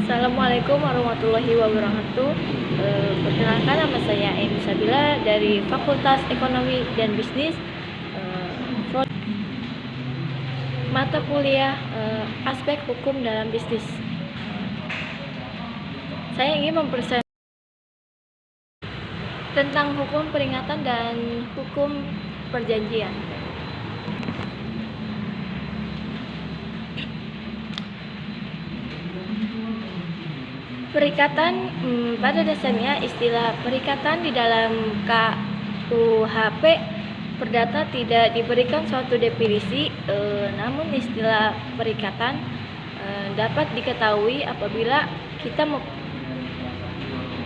Assalamualaikum warahmatullahi wabarakatuh. Perkenalkan, nama saya Emi Sabila dari Fakultas Ekonomi dan Bisnis, mata kuliah aspek hukum dalam bisnis. Saya ingin mempresentasikan tentang hukum peringatan dan hukum perjanjian. Perikatan, pada dasarnya istilah perikatan di dalam KUHP Perdata tidak diberikan suatu definisi, namun istilah perikatan dapat diketahui apabila kita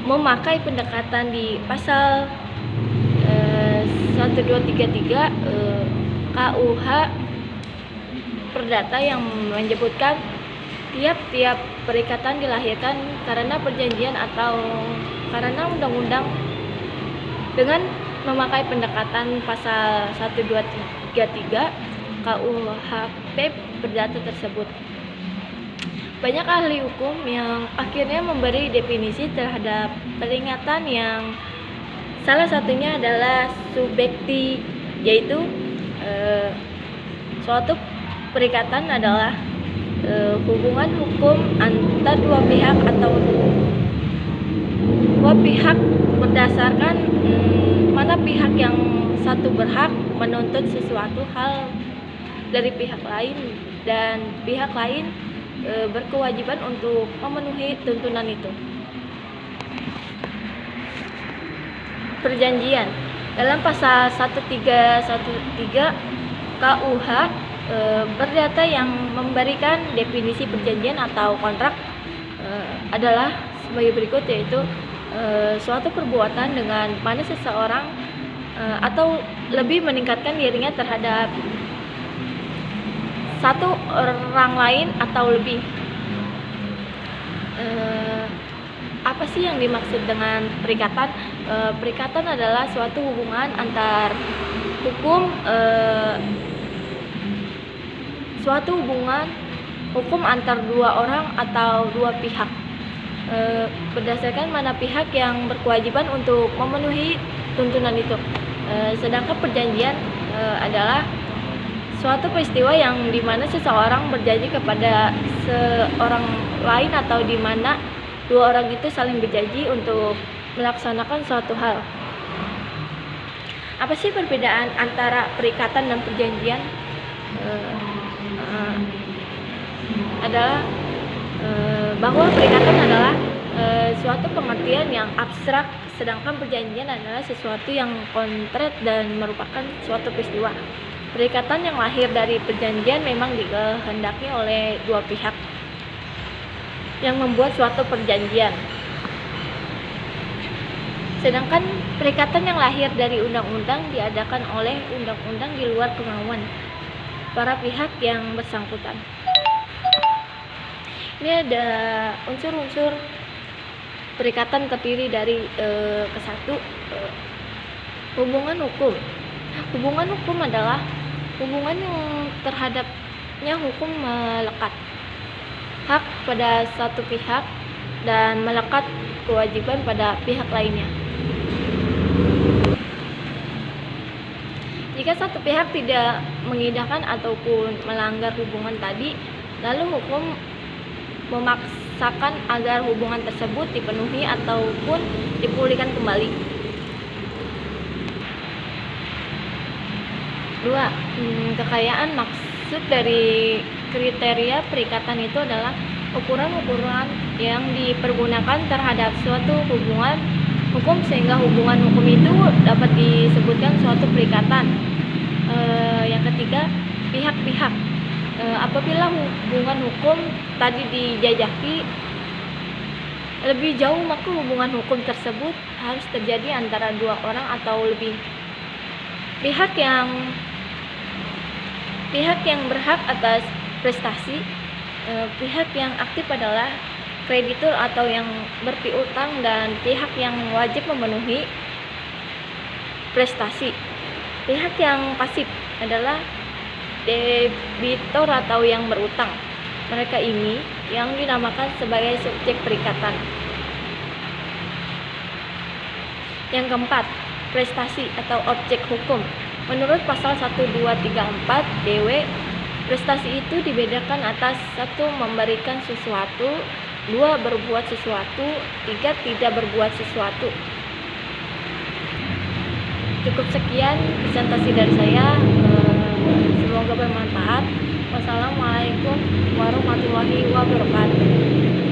memakai pendekatan di pasal 1233 KUH Perdata yang menyebutkan tiap-tiap perikatan dilahirkan karena perjanjian atau karena undang-undang. Dengan memakai pendekatan pasal 1233 KUHP Perdata tersebut, banyak ahli hukum yang akhirnya memberi definisi terhadap peringatan yang salah satunya adalah subjekti, yaitu suatu perikatan adalah hubungan hukum antar dua pihak atau dua pihak berdasarkan mana pihak yang satu berhak menuntut sesuatu hal dari pihak lain dan pihak lain berkewajiban untuk memenuhi tuntunan itu. Perjanjian dalam pasal 1313 KUH Perdata yang memberikan definisi perjanjian atau kontrak adalah sebagai berikut, yaitu suatu perbuatan dengan mana seseorang atau lebih meningkatkan dirinya terhadap satu orang lain atau lebih. Apa sih yang dimaksud dengan perikatan? Perikatan adalah suatu hubungan antar hukum, suatu hubungan hukum antar dua orang atau dua pihak, berdasarkan mana pihak yang berkewajiban untuk memenuhi tuntunan itu. Sedangkan perjanjian adalah suatu peristiwa yang dimana seseorang berjanji kepada seorang lain atau dimana dua orang itu saling berjanji untuk melaksanakan suatu hal. Apa sih perbedaan antara perikatan dan perjanjian? Adalah bahwa perikatan adalah suatu pengertian yang abstrak, sedangkan perjanjian adalah sesuatu yang konkret dan merupakan suatu peristiwa. Perikatan yang lahir dari perjanjian memang dikehendaki oleh dua pihak yang membuat suatu perjanjian, sedangkan perikatan yang lahir dari undang-undang diadakan oleh undang-undang di luar kemauan para pihak yang bersangkutan. Ini ada unsur-unsur perikatan terdiri dari kesatu, hubungan hukum. Hubungan hukum adalah hubungan yang terhadapnya hukum melekat hak pada satu pihak dan melekat kewajiban pada pihak lainnya. Jika satu pihak tidak mengindahkan ataupun melanggar hubungan tadi, lalu hukum memaksakan agar hubungan tersebut dipenuhi ataupun dipulihkan kembali. 2. Kekayaan. Maksud dari kriteria perikatan itu adalah ukuran-ukuran yang dipergunakan terhadap suatu hubungan hukum sehingga hubungan hukum itu dapat disebutkan suatu perikatan. Yang ketiga, pihak-pihak. Apabila hubungan hukum tadi dijajaki lebih jauh, maka hubungan hukum tersebut harus terjadi antara dua orang atau lebih. Pihak yang berhak atas prestasi. Pihak yang aktif adalah kreditur atau yang berpiutang, dan pihak yang wajib memenuhi prestasi. Pihak yang pasif adalah debitor atau yang berutang. Mereka ini yang dinamakan sebagai subjek perikatan. Yang keempat, prestasi atau objek hukum. Menurut pasal 1234 DW, prestasi itu dibedakan atas 1. Memberikan sesuatu, 2. Berbuat sesuatu, 3. Tidak berbuat sesuatu. Cukup sekian presentasi dari saya, semoga bermanfaat. Wassalamualaikum warahmatullahi wabarakatuh.